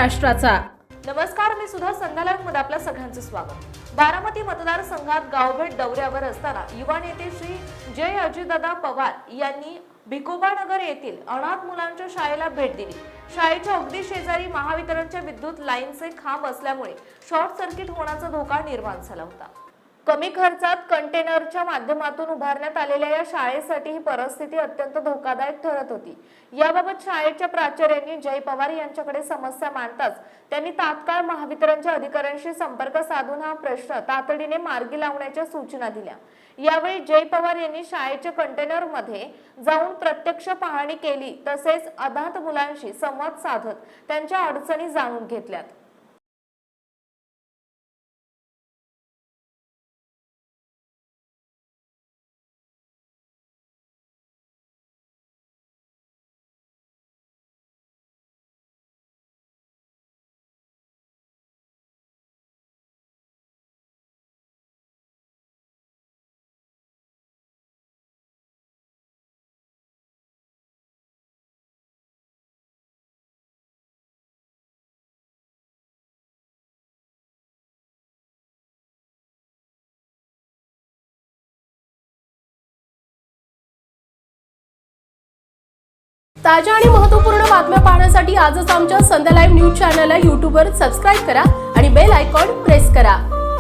महाराष्ट्राचा। नमस्कार, मी सुद्धा संध्याकाळमध्ये आपल्या सगळ्यांचं स्वागत। बारामती मतदारसंघात गावभेट दौऱ्यावर असताना युवा नेते श्री जय अजितदादा पवार यांनी भिकोबानगर येथील अनाथ मुलांच्या शाळेला भेट दिली। शाळेच्या अगदी शेजारी महावितरणच्या विद्युत लाईनचे खांब असल्यामुळे शॉर्ट सर्किट होण्याचा धोका निर्माण झाला होता। कमी खर्चात कंटेनरच्या माध्यमातून उभारण्यात आलेल्या या शाळेसाठी ही परिस्थिती अत्यंत धोकादायक ठरत होती। याबाबत शाळेच्या प्राचार्यांनी जय पवार यांच्याकडे समस्या मांडताच त्यांनी तात्काळ महावितरणच्या अधिकाऱ्यांशी संपर्क साधून हा प्रश्न तातडीने मार्गी लावण्याच्या सूचना दिल्या। यावेळी जय पवार यांनी शाळेच्या कंटेनरमध्ये जाऊन प्रत्यक्ष पाहणी केली, तसेच अनाथ मुलांशी संवाद साधत त्यांच्या अडचणी जाणून घेतल्यात। ताज्या आणि महत्त्वपूर्ण बातम्या पाहण्यासाठी आजच आमच्या संध्या लाईव्ह न्यूज चॅनलला YouTube वर सबस्क्राइब करा आणि बेल आयकॉन प्रेस करा।